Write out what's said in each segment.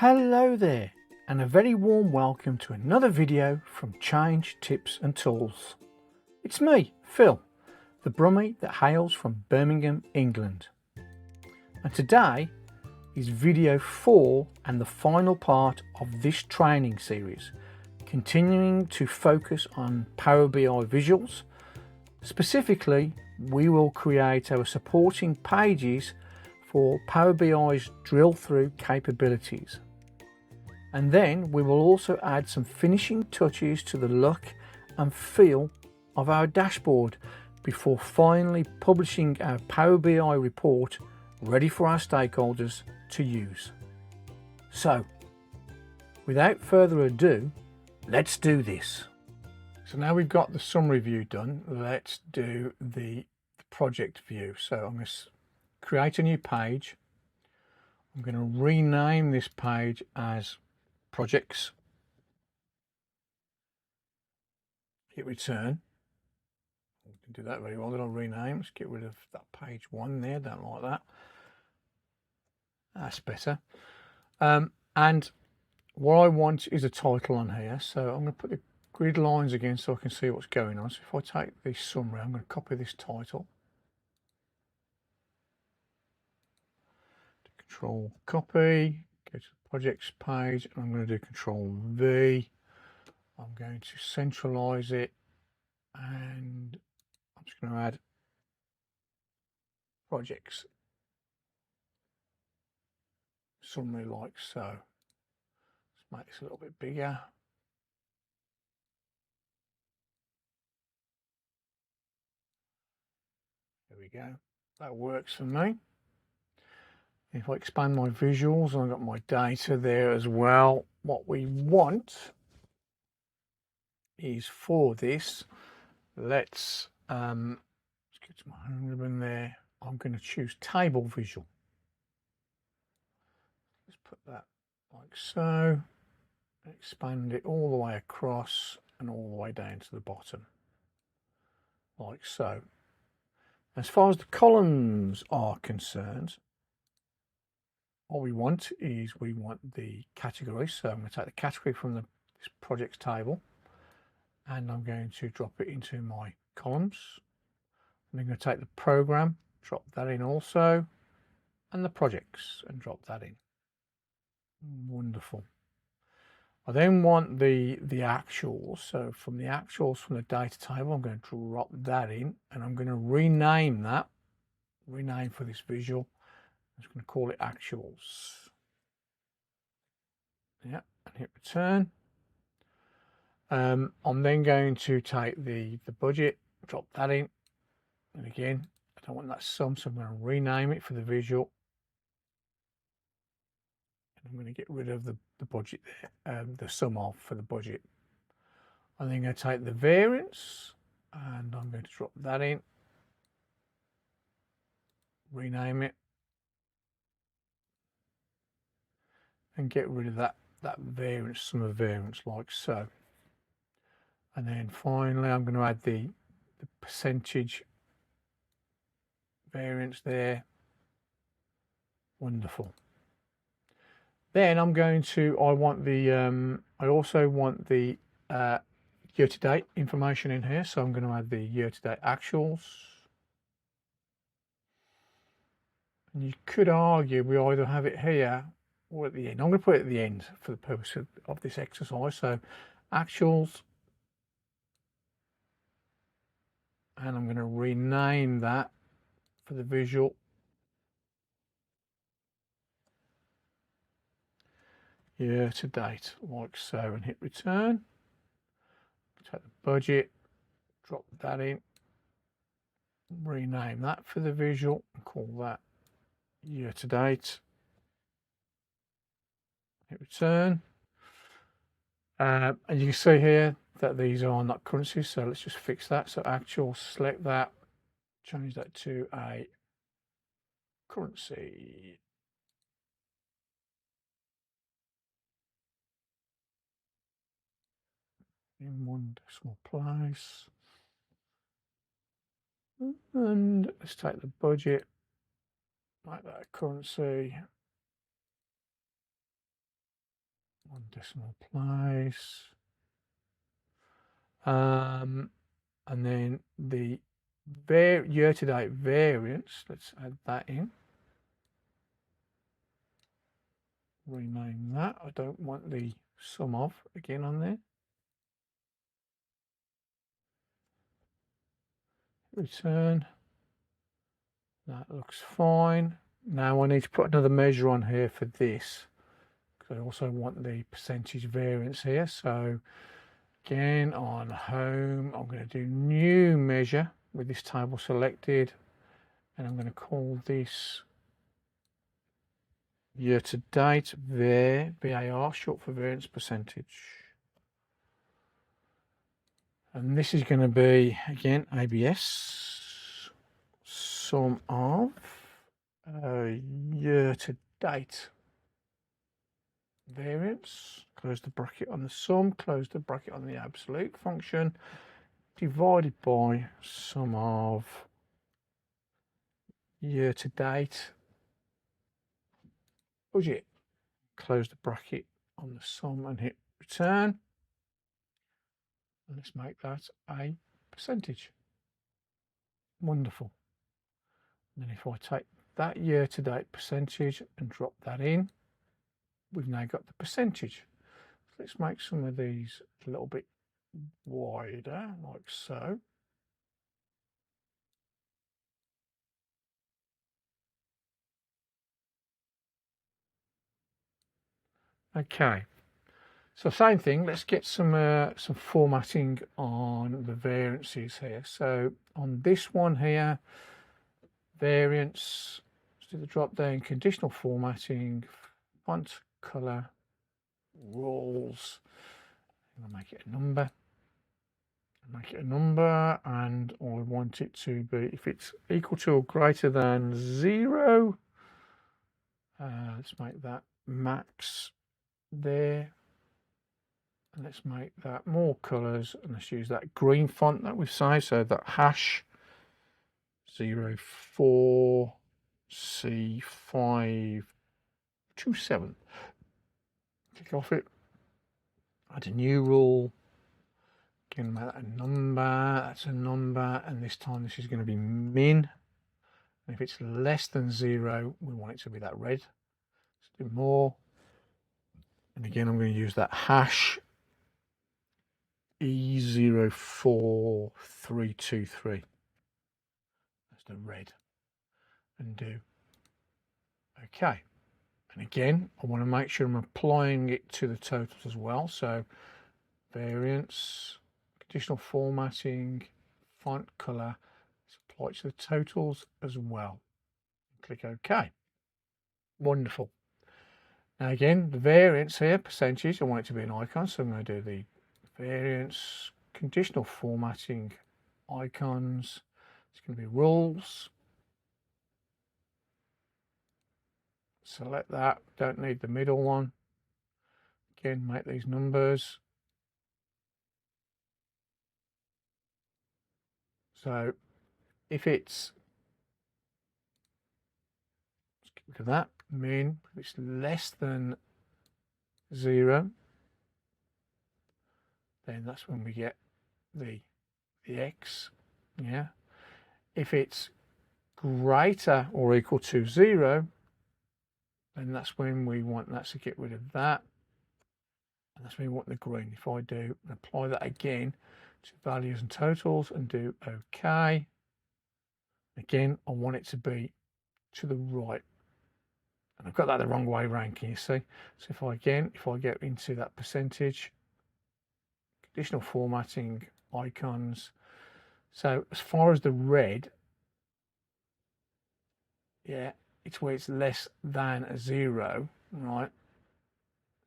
Hello there, and a very warm welcome to another video from Change Tips and Tools. It's me, Phil, the Brummie that hails from Birmingham, England. And today is video 4 and the final part of this training series, continuing to focus on Power BI visuals. Specifically, we will create our supporting pages for Power BI's drill through capabilities. And then we will also add some finishing touches to the look and feel of our dashboard before finally publishing our Power BI report ready for our stakeholders to use. So, without further ado, let's do this. So now we've got the summary view done, let's do the project view. So I'm going to create a new page. I'm going to rename this page as projects. Hit return. We can do that very well. Then I'll rename. Let's get rid of that page 1 there. Don't like that. That's better. And what I want is a title on here. So I'm going to put the grid lines again so I can see what's going on. So if I take this summary, I'm going to copy this title. Control copy. Go to the projects page. I'm going to do Control V. I'm going to centralize it, and I'm just going to add projects summary like so. Let's make this a little bit bigger. There we go. That works for me. If I expand my visuals, I've got my data there as well. What we want is for this, let's get to my home ribbon there. I'm going to choose table visual. Let's put that like so. Expand it all the way across and all the way down to the bottom, like so. As far as the columns are concerned, what we want is we want the category. So I'm going to take the category from this projects table, and I'm going to drop it into my columns. And I'm going to take the program, drop that in also, and the projects, and drop that in. Wonderful. I then want the actuals. So from the actuals from the data table, I'm going to drop that in, and I'm going to rename that. Rename for this visual. I'm just going to call it actuals. Yeah, and hit return. I'm then going to take the budget, drop that in, and again, I don't want that sum, so I'm going to rename it for the visual. And I'm going to get rid of the budget there, the sum of for the budget. I'm then going to take the variance, and I'm going to drop that in, rename it, and get rid of that variance, sum of variance, like so. And then finally, I'm going to add the percentage variance there. Wonderful. Then I'm going to, I also want the year-to-date information in here. So I'm going to add the year-to-date actuals. And you could argue we either have it here or at the end. I'm going to put it at the end for the purpose of this exercise. So actuals. And I'm going to rename that for the visual. Year to date, like so, and hit return. Take the budget, drop that in, rename that for the visual, and call that year to date. Hit return. And you can see here that these are not currencies, so let's just fix that. So actual, select that, change that to a currency. In one decimal place. And let's take the budget, make that a currency. 1 decimal place. And then the year-to-date variance, let's add that in. Rename that. I don't want the sum of again on there. Return. That looks fine. Now I need to put another measure on here for this, because I also want the percentage variance here. So again, on home, I'm going to do new measure with this table selected, and I'm going to call this year to date VAR, short for variance percentage. And this is going to be, again, ABS, sum of year to date variance, close the bracket on the sum, close the bracket on the absolute function, divided by sum of year to date budget, close the bracket on the sum and hit return. And let's make that a percentage. Wonderful. And then if I take that year to date percentage and drop that in, we've now got the percentage. Let's make some of these a little bit wider, like so. Okay, so same thing. Let's get some formatting on the variances here. So on this one here, variance, let's do the drop down, conditional formatting, font color, rules. I'll make it a number. Make it a number, and I want it to be, if it's equal to or greater than 0, let's make that max there, and let's make that more colors, and let's use that green font that we say, so that hash 04C527. Click off it, add a new rule. Again, make that a number, that's a number, and this time this is going to be min. And if it's less than 0, we want it to be that red. Let's do more. And again, I'm going to use that hash E04323. That's the red. And do OK. And again, I want to make sure I'm applying it to the totals as well. So variance, conditional formatting, font color, it's applied to the totals as well. Click OK. Wonderful. Now again, the variance here, percentage, I want it to be an icon, so I'm going to do the variance, conditional formatting, icons. It's going to be rules. Select that, don't need the middle one. Again, make these numbers. So if it's, look at that, min, if it's less than 0, then that's when we get the X, yeah. If it's greater or equal to 0, then that's when we want that to get rid of that. And that's when we want the green. If I do and apply that again to values and totals and do OK, again, I want it to be to the right. And I've got that the wrong way around, can you see? So if I get into that percentage, conditional formatting, icons. So as far as the red, yeah, it's where it's less than a 0, right?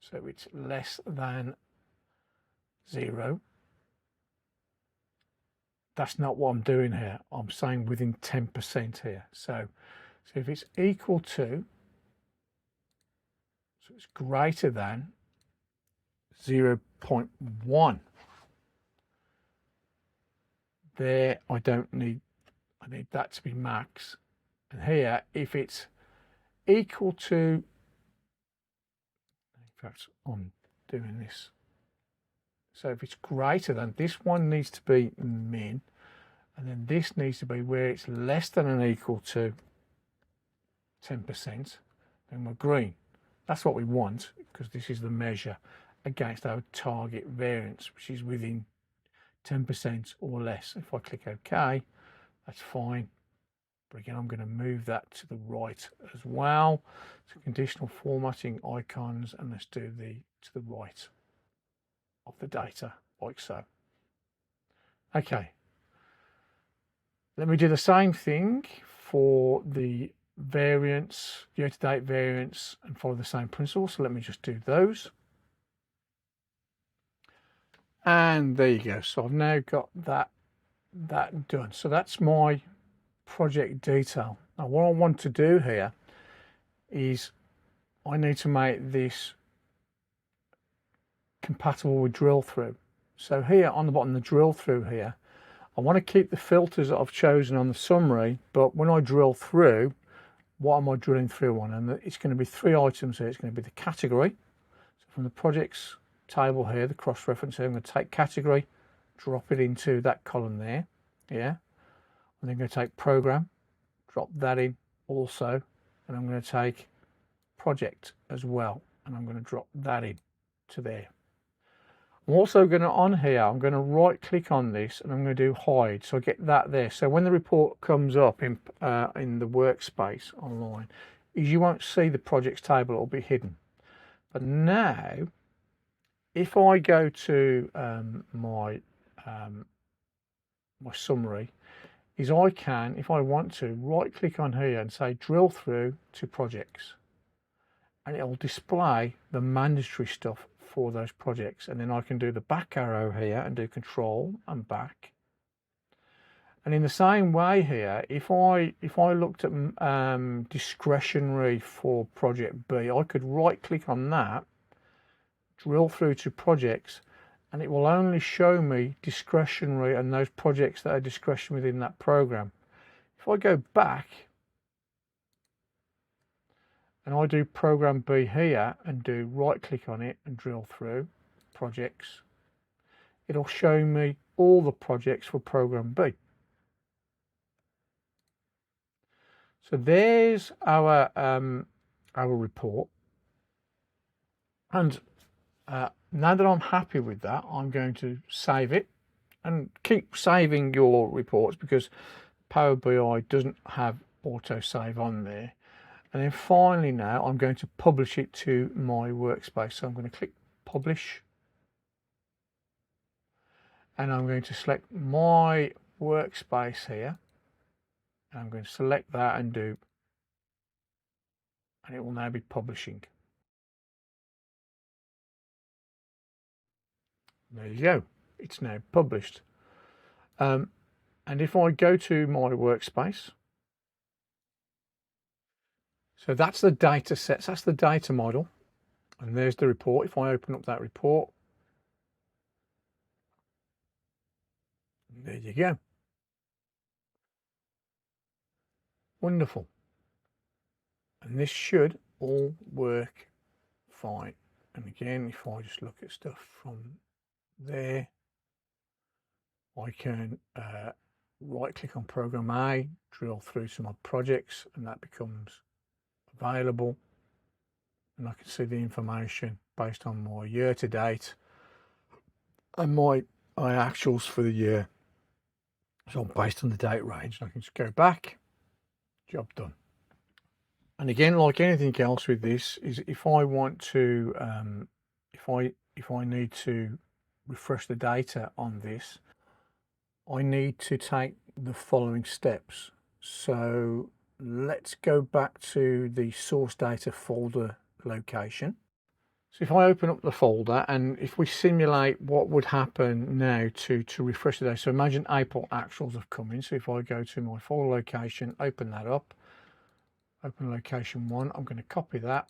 So it's less than 0. That's not what I'm doing here. I'm saying within 10% here. So if it's equal to, so it's greater than 0.1, there I need that to be max. And here, if it's equal to, in fact, on doing this. So if it's greater than, this one needs to be min, and then this needs to be where it's less than or equal to 10%, then we're green. That's what we want, because this is the measure against our target variance, which is within 10% or less. If I click OK, that's fine. But again, I'm going to move that to the right as well. So conditional formatting icons, and let's do the to the right of the data, like so. Okay. Let me do the same thing for the variance, year-to-date variance, and follow the same principle. So let me just do those. And there you go. So I've now got that done. So that's my project detail. Now what I want to do here is I need to make this compatible with drill through. So here on the bottom, the drill through here, I want to keep the filters that I've chosen on the summary, but when I drill through, what am I drilling through on? And it's going to be 3 items here. It's going to be the category. So from the projects table here, the cross-reference here, I'm going to take category, drop it into that column there. Yeah. And then I'm going to take program, drop that in also, and I'm going to take project as well, and I'm going to drop that in to there. I'm also going to, on here, I'm going to right click on this and I'm going to do hide, so I get that there. So when the report comes up in the workspace online, you won't see the projects table, it'll be hidden. But now if I go to my summary, is I can, if I want to, right click on here and say drill through to projects, and it'll display the mandatory stuff for those projects. And then I can do the back arrow here and do control and back. And in the same way here, if I looked at discretionary for project B, I could right click on that, drill through to projects, and it will only show me discretionary and those projects that are discretionary within that program. If I go back and I do program B here and do right click on it and drill through projects, it'll show me all the projects for program B. So there's our report, and now that I'm happy with that, I'm going to save it, and keep saving your reports because Power BI doesn't have auto save on there. And then finally now I'm going to publish it to my workspace. So I'm going to click publish, and I'm going to select my workspace here, and I'm going to select that and do, and it will now be publishing. There you go, it's now published. And if I go to my workspace, so that's the data sets, that's the data model, and there's the report. If I open up that report, there you go. Wonderful. And this should all work fine. And again, if I just look at stuff from there, I can right click on program A, drill through to my projects, and that becomes available. And I can see the information based on my year to date and my actuals for the year. So based on the date range, I can just go back, job done. And again, like anything else with this, is if I want to, if I need to refresh the data on this, I need to take the following steps. So let's go back to the source data folder location. So if I open up the folder, and if we simulate what would happen now to refresh the data. So imagine April actuals have come in. So if I go to my folder location, open that up, open location 1, I'm going to copy that.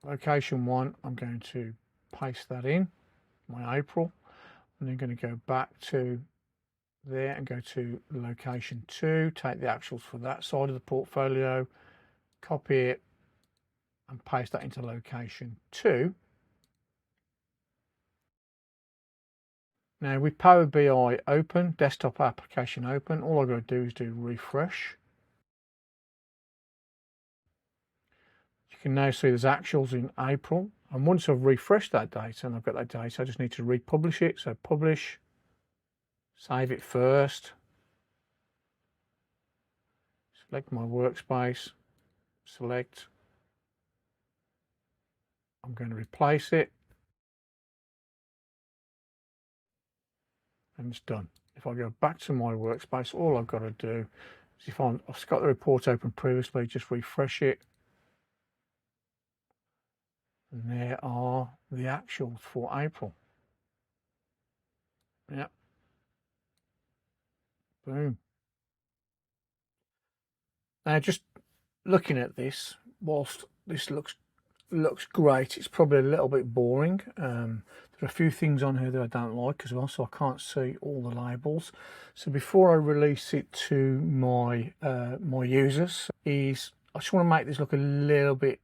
Location 1, I'm going to paste that in, my April. And then going to go back to there and go to location 2, take the actuals for that side of the portfolio, copy it, and paste that into location 2. Now with Power BI open, desktop application open, all I've got to do is do refresh. You can now see there's actuals in April, and once I've refreshed that data and I've got that data, I just need to republish it. So publish, save it first, select my workspace, select, I'm going to replace it, and it's done. If I go back to my workspace, all I've got to do is, if I've got the report open previously, just refresh it, and there are the actuals for April. Yep. Boom. Now just looking at this, whilst this looks great, it's probably a little bit boring. There are a few things on here that I don't like as well, so I can't see all the labels. So before I release it to my my users, I just want to make this look a little bit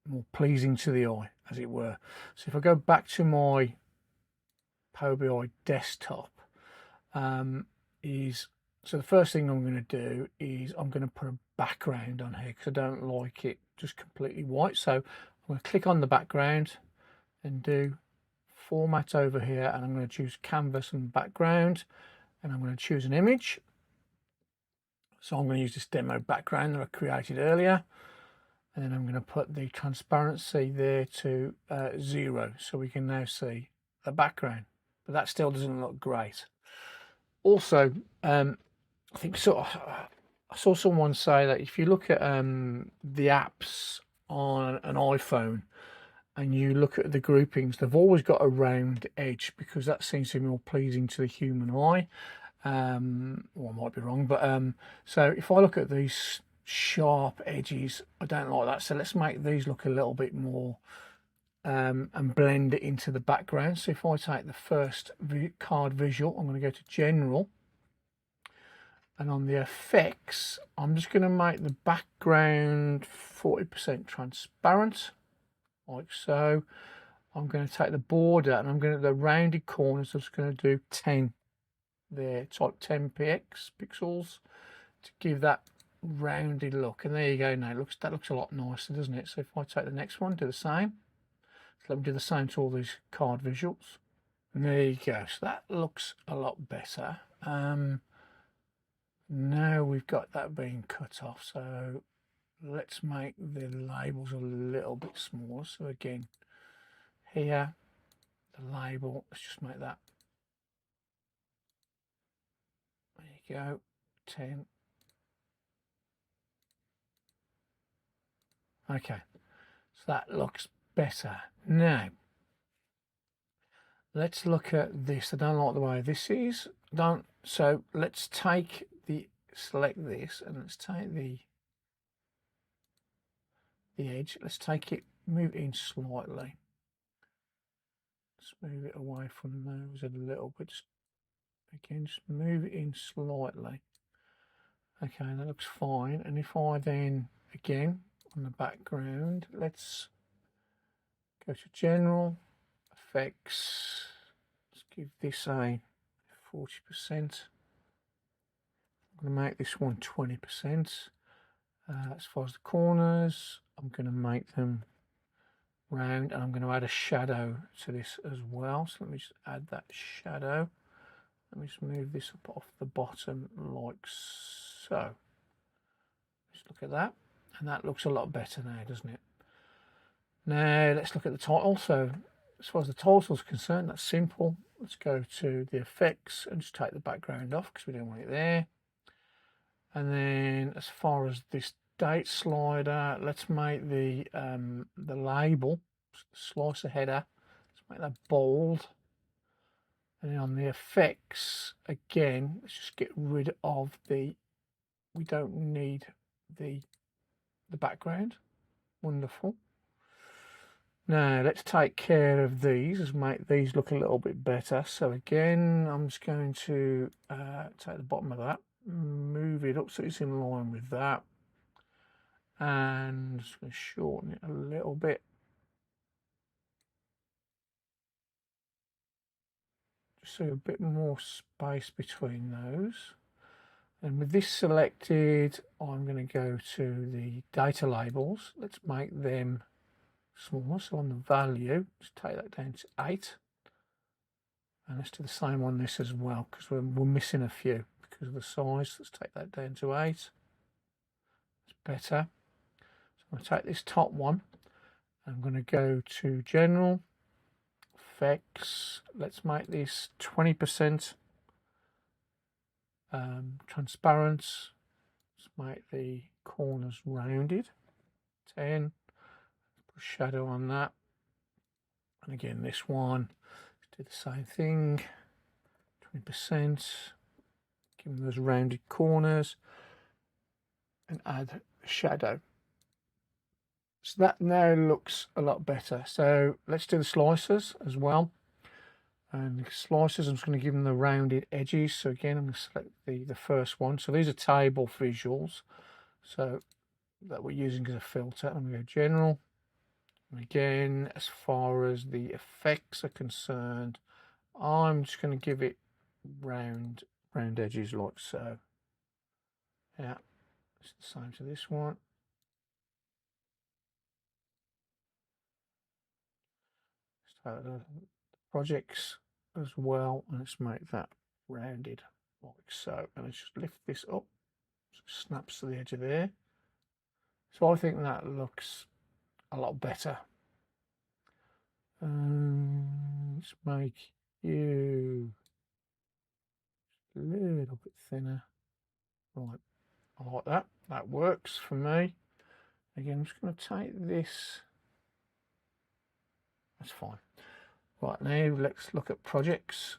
more pleasing to the eye, as it were. So if I go back to my Power BI desktop, so the first thing I'm going to do is I'm going to put a background on here because I don't like it just completely white. So I'm going to click on the background and do format over here, and I'm going to choose canvas and background, and I'm going to choose an image. So I'm going to use this demo background that I created earlier, and then I'm going to put the transparency there to 0, so we can now see the background, but that still doesn't look great. Also, I think I saw someone say that if you look at the apps on an iPhone and you look at the groupings, they've always got a round edge because that seems to be more pleasing to the human eye. Well, I might be wrong, but so if I look at these sharp edges, I don't like that. So let's make these look a little bit more and blend it into the background. So if I take the first card visual, I'm going to go to General. And on the effects, I'm just going to make the background 40% transparent, like so. I'm going to take the border and I'm going to, the rounded corners, I'm just going to do 10 there, type 10 pixels to give that rounded look. And there you go. Now that looks a lot nicer, doesn't it? So if I take the next one, do the same. So let me do the same to all these card visuals. And there you go. So that looks a lot better. Now we've got that being cut off, so let's make the labels a little bit smaller. So again, here, the label, let's just make that, there you go, 10. Okay, so that looks better. Now, let's look at this. I don't like the way this is. So let's select this, and let's take the edge. Let's take it, move it in slightly. Let's move it away from those a little bit. Again, just move it in slightly. Okay, that looks fine. And if I then, again, on the background, let's go to General, Effects. Let's give this a 40%. I'm going to make this one 20%. As far as the corners, I'm going to make them round, and I'm going to add a shadow to this as well. So let me just add that shadow. Let me just move this up off the bottom like so. Just look at that, and that looks a lot better now, doesn't it? Now let's look at the title. So as far as the title is concerned, that's simple. Let's go to the effects and just take the background off because we don't want it there. And then as far as this date slider, let's make the label slicer header. Let's make that bold. And then on the effects, again, let's just get rid of we don't need the background. Wonderful. Now let's take care of these, let's make these look a little bit better. So again, I'm just going to take the bottom of that, move it up so it's in line with that. and just going to shorten it a little bit. Just so a bit more space between those. And with this selected, I'm going to go to the data labels. Let's make them smaller. So on the value, just take that down to 8. And let's do the same on this as well, because we're missing a few because of the size. Let's take that down to 8. It's better. So I'm going to take this top one. I'm going to go to General, Effects. Let's make this 20%. Transparent. Let's make the corners rounded. 10. Put a shadow on that. And again, this one, let's do the same thing. 20%. Give them those rounded corners. And add a shadow. So that now looks a lot better. So let's do the slicers as well. And the slicers, I'm just going to give them the rounded edges. So again, I'm going to select the first one. So these are table visuals, so that we're using as a filter. I'm going to go General. And again, as far as the effects are concerned, I'm just going to give it round edges like so. Yeah, it's the same to this one. Start the projects as well, and let's make that rounded like so. And let's just lift this up so it snaps to the edge of there. So I think that looks a lot better. Let's make you a little bit thinner. Right, I like that. That works for me. Again, I'm just going to take this. That's fine. Right, now let's look at projects.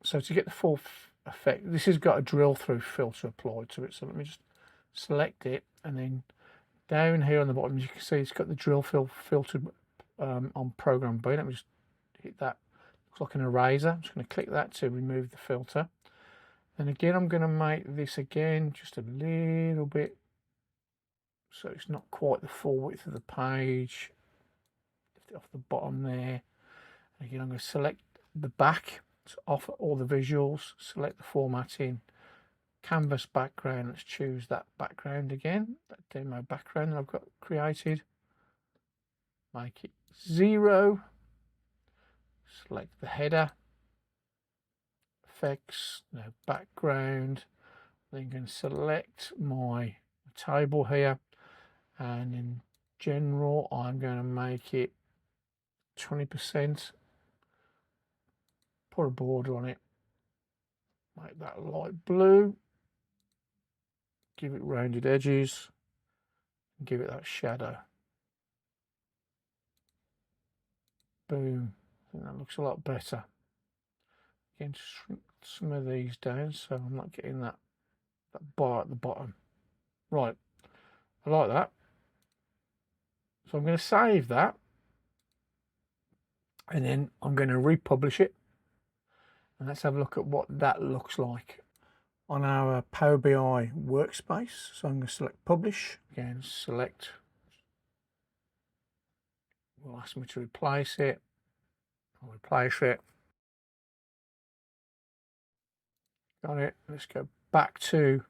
So to get the full effect, this has got a drill through filter applied to it. So let me just select it, and then down here on the bottom, you can see it's got the drill filtered on program B. Let me just hit that. Looks like an eraser. I'm just going to click that to remove the filter. And again, I'm going to make this again just a little bit so it's not quite the full width of the page. Lift it off the bottom there. And again, I'm going to select the back, so off all the visuals, select the formatting, canvas background. Let's choose that background again, that demo background that I've got created. Make it 0. Select the header, effects, no background. Then I'm going to select my table here, and in General I'm going to make it 20%. Put a border on it, make that light blue, give it rounded edges, and give it that shadow. Boom. I think that looks a lot better. Again, shrink some of these down so I'm not getting that bar at the bottom. Right, I like that. So I'm going to save that, and then I'm going to republish it. And let's have a look at what that looks like on our Power BI workspace. So I'm going to select Publish. Again, select. Will ask me to replace it. I'll replace it. Got it. Let's go back to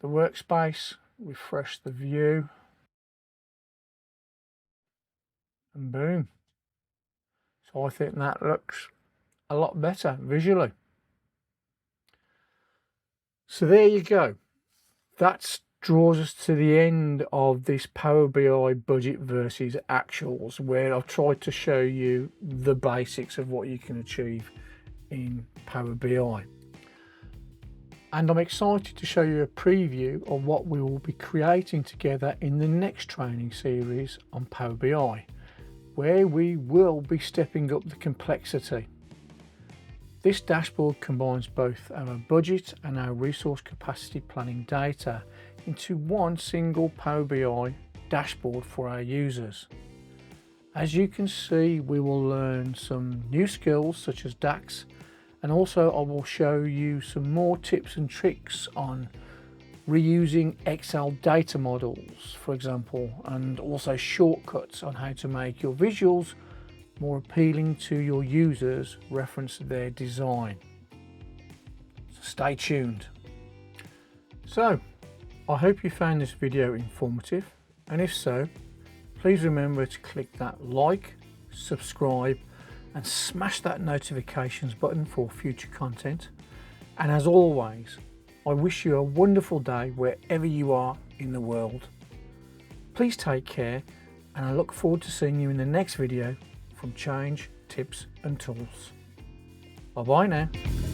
the workspace, refresh the view, and boom. So I think that looks a lot better visually. So there you go. That draws us to the end of this Power BI budget versus actuals, where I've tried to show you the basics of what you can achieve in Power BI. And I'm excited to show you a preview of what we will be creating together in the next training series on Power BI, where we will be stepping up the complexity. This dashboard combines both our budget and our resource capacity planning data into one single Power BI dashboard for our users. As you can see, we will learn some new skills such as DAX, and also I will show you some more tips and tricks on reusing Excel data models, for example, and also shortcuts on how to make your visuals more appealing to your users, reference their design. So stay tuned. So I hope you found this video informative, and if so, please remember to click that like, subscribe and smash that notifications button for future content. And as always, I wish you a wonderful day wherever you are in the world. Please take care, and I look forward to seeing you in the next video from Change, Tips and Tools. Bye bye now.